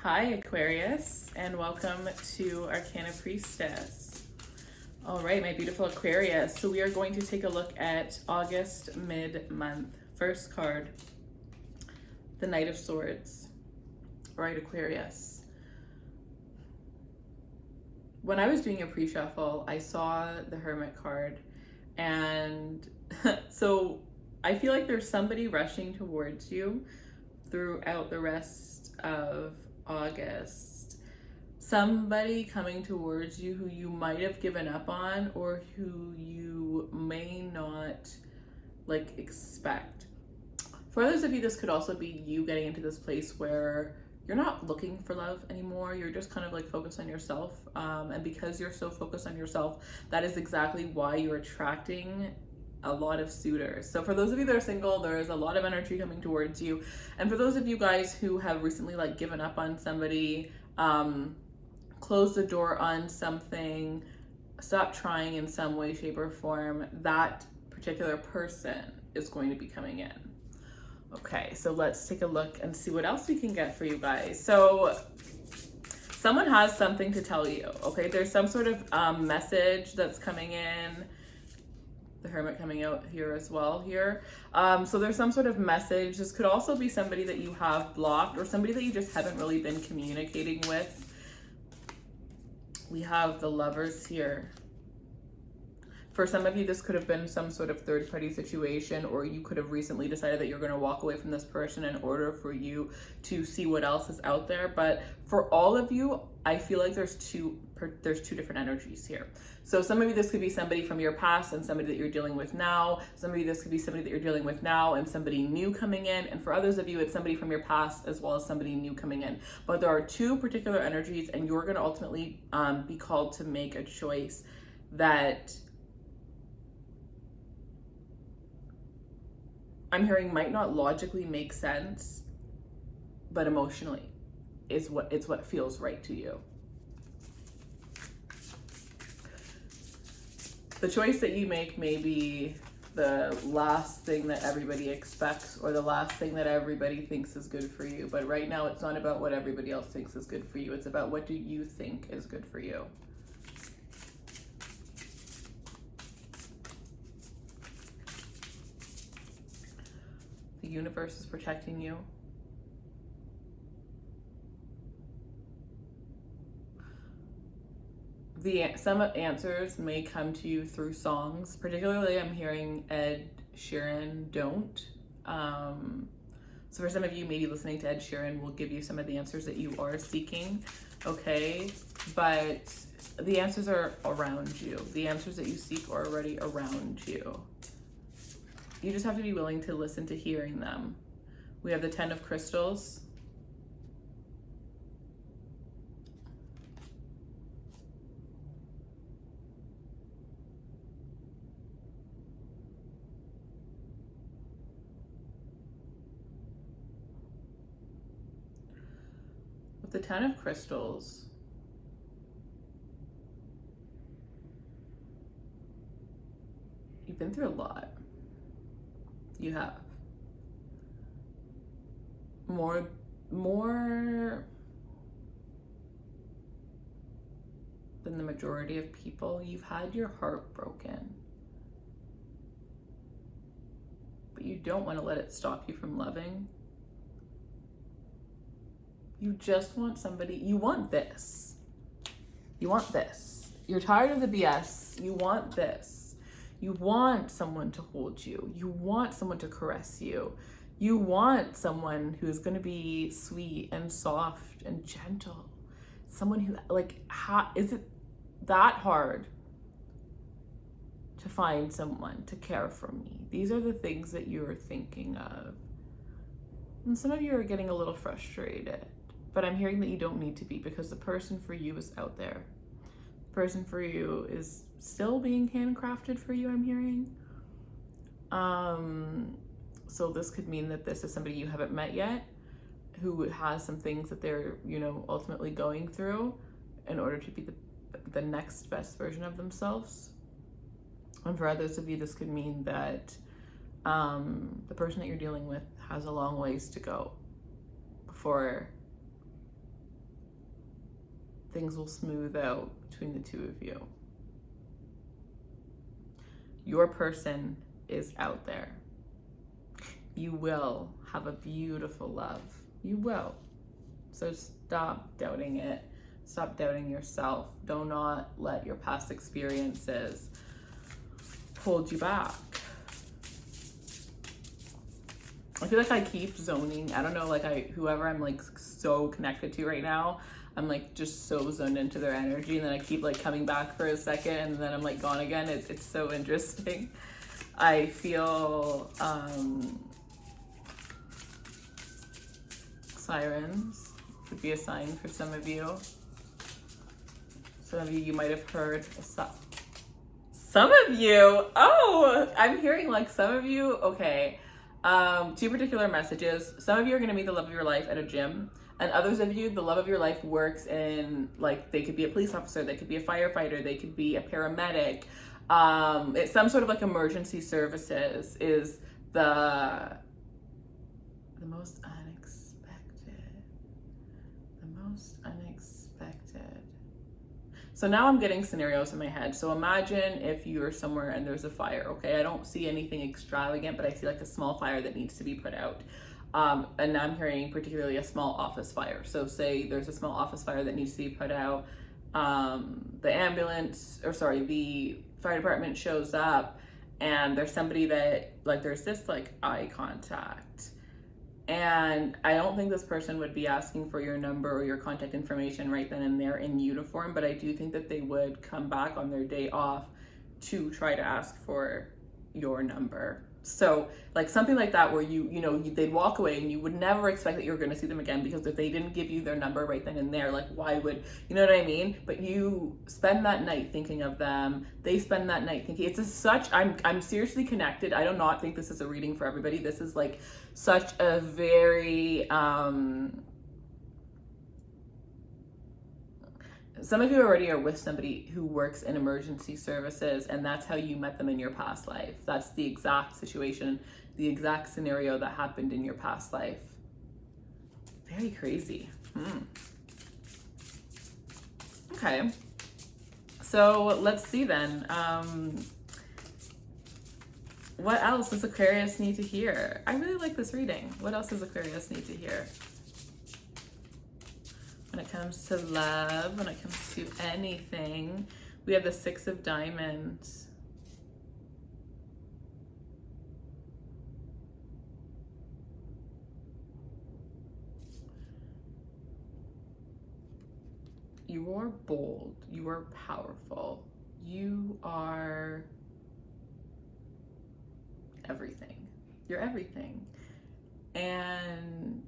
Hi Aquarius, and welcome to Arcana Priestess. All right, my beautiful Aquarius. So we are going to take a look at August mid-month. First card, the Knight of Swords. All right, Aquarius. When I was doing a pre-shuffle, I saw the Hermit card, and so I feel like there's somebody rushing towards you throughout the rest of August. Somebody coming towards you who you might have given up on or who you may not expect. For others of you, this could also be you getting into this place where you're not looking for love anymore. You're just kind of focused on yourself. And because you're so focused on yourself, that is exactly why you're attracting a lot of suitors. So for those of you that are single, there is a lot of energy coming towards you. And for those of you guys who have recently given up on somebody, closed the door on something, stopped trying in some way, shape, or form, that particular person is going to be coming in. Okay, so let's take a look and see what else we can get for you guys. So someone has something to tell you, okay? There's some sort of message that's coming in. The Hermit coming out here as well here. So there's some sort of message. This could also be somebody that you have blocked or somebody that you just haven't really been communicating with. We have the Lovers here. For some of you, this could have been some sort of third-party situation, or you could have recently decided that you're going to walk away from this person in order for you to see what else is out there. But for all of you, I feel like there's two different energies here. So some of you, this could be somebody from your past and somebody that you're dealing with now. Some of you, this could be somebody that you're dealing with now and somebody new coming in. And for others of you, it's somebody from your past as well as somebody new coming in. But there are two particular energies, and you're going to ultimately be called to make a choice that I'm hearing might not logically make sense, but emotionally it's what feels right to you. The choice that you make may be the last thing that everybody expects or the last thing that everybody thinks is good for you. But right now, it's not about what everybody else thinks is good for you. It's about what do you think is good for you. The universe is protecting you. Some answers may come to you through songs. Particularly, I'm hearing Ed Sheeran, Don't. So for some of you, maybe listening to Ed Sheeran will give you some of the answers that you are seeking, okay? But the answers are around you. The answers that you seek are already around you. You just have to be willing to listen to hearing them. We have the 10 of Crystals. With the 10 of Crystals, you've been through a lot. You have. More than the majority of people, you've had your heart broken. But you don't want to let it stop you from loving. You just want somebody, you want this. You want this. You're tired of the BS. You want this. You want someone to hold you. You want someone to caress you. You want someone who's going to be sweet and soft and gentle. Someone who, is it that hard to find someone to care for me? These are the things that you're thinking of. And some of you are getting a little frustrated, but I'm hearing that you don't need to be, because the person for you is out there. The person for you is still being handcrafted for you, I'm hearing. So this could mean that this is somebody you haven't met yet, who has some things that they're, ultimately going through in order to be the next best version of themselves. And for others of you, this could mean that the person that you're dealing with has a long ways to go before things will smooth out between the two of you. Your person is out there. You will have a beautiful love. You will. So stop doubting it. Stop doubting yourself. Do not let your past experiences hold you back. I feel like I keep zoning. I don't know, like whoever I'm like so connected to right now, I'm like just so zoned into their energy, and then I keep like coming back for a second and then I'm like gone again. It's so interesting. I feel sirens could be a sign for some of you. Some of you might have heard some of you, oh, I'm hearing like some of you, okay. Two particular messages. Some of you are going to meet the love of your life at a gym, and others of you, the love of your life works in, like, they could be a police officer, they could be a firefighter, they could be a paramedic. It's some sort of like emergency services is the most unexpected. So now I'm getting scenarios in my head. So imagine if you're somewhere and there's a fire, okay? I don't see anything extravagant, but I see like a small fire that needs to be put out. And now I'm hearing particularly a small office fire. So say there's a small office fire that needs to be put out. The fire department shows up, and there's somebody that, like, there's this like eye contact. And I don't think this person would be asking for your number or your contact information right then and there in uniform, but I do think that they would come back on their day off to try to ask for your number. So like something like that where they'd walk away and you would never expect that you were going to see them again, because if they didn't give you their number right then and there, like why would, you know what I mean? But you spend that night thinking of them. They spend that night thinking. I'm seriously connected. I do not think this is a reading for everybody. This is like such a very some of you already are with somebody who works in emergency services, and that's how you met them in your past life. That's the exact situation, the exact scenario that happened in your past life. Very crazy. Okay. So let's see then. What else does Aquarius need to hear? I really like this reading. What else does Aquarius need to hear? When it comes to love, when it comes to anything, we have the Six of Diamonds. You are bold. You are powerful. You are everything. You're everything. And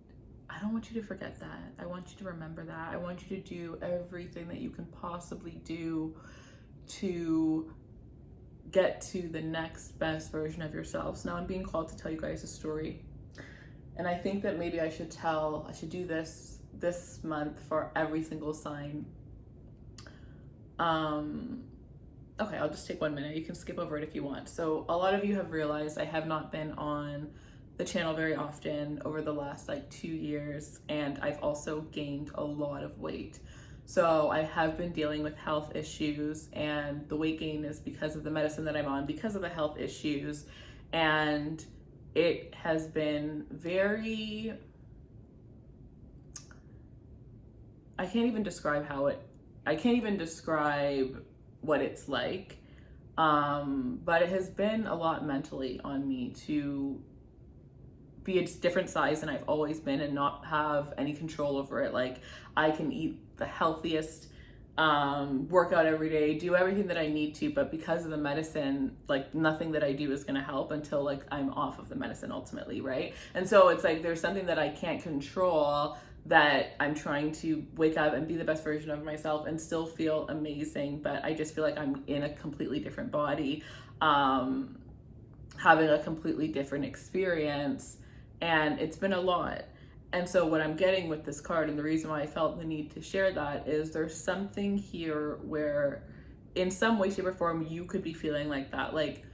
I don't want you to forget that. I want you to remember that. I want you to do everything that you can possibly do to get to the next best version of yourselves. Now I'm being called to tell you guys a story. And I think that maybe I should do this month for every single sign. Okay, I'll just take 1 minute. You can skip over it if you want. So a lot of you have realized I have not been on the channel very often over the last like 2 years, and I've also gained a lot of weight. So I have been dealing with health issues, and the weight gain is because of the medicine that I'm on, because of the health issues. And it has been very, I can't even describe what it's like. But it has been a lot mentally on me to be a different size than I've always been and not have any control over it. Like, I can eat the healthiest, work out every day, do everything that I need to, but because of the medicine, like nothing that I do is going to help until like I'm off of the medicine ultimately, right? And so it's like there's something that I can't control, that I'm trying to wake up and be the best version of myself and still feel amazing, but I just feel like I'm in a completely different body, having a completely different experience, and it's been a lot. And so what I'm getting with this card, and the reason why I felt the need to share that, is there's something here where in some way, shape, or form you could be feeling like that. Like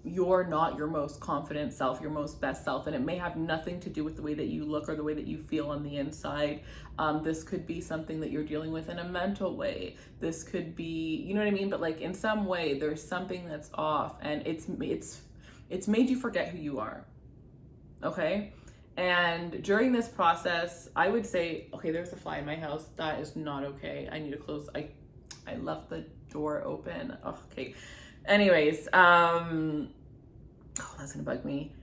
you're not your most confident self, your most best self, and it may have nothing to do with the way that you look or the way that you feel on the inside. This could be something that you're dealing with in a mental way. This could be, you know what I mean? But like in some way, there's something that's off, and it's made you forget who you are. Okay? And during this process, I would say, okay, there's a fly in my house. That is not okay. I need to close. I left the door open. Oh, okay. Anyways, oh, that's gonna bug me.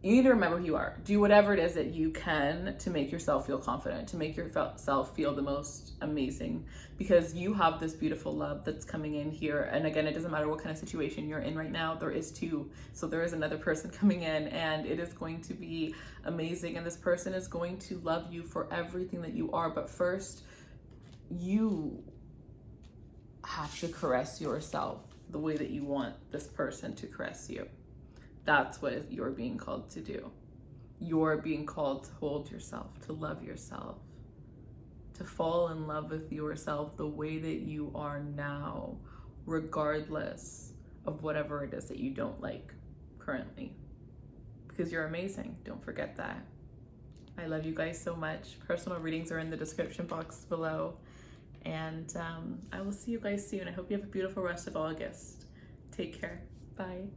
You need to remember who you are. Do whatever it is that you can to make yourself feel confident, to make yourself feel the most amazing, because you have this beautiful love that's coming in here. And again, it doesn't matter what kind of situation you're in right now, there is two. So there is another person coming in, and it is going to be amazing. And this person is going to love you for everything that you are. But first, you have to caress yourself the way that you want this person to caress you. That's what you're being called to do. You're being called to hold yourself, to love yourself, to fall in love with yourself the way that you are now, regardless of whatever it is that you don't like currently. Because you're amazing. Don't forget that. I love you guys so much. Personal readings are in the description box below. And I will see you guys soon. I hope you have a beautiful rest of August. Take care. Bye.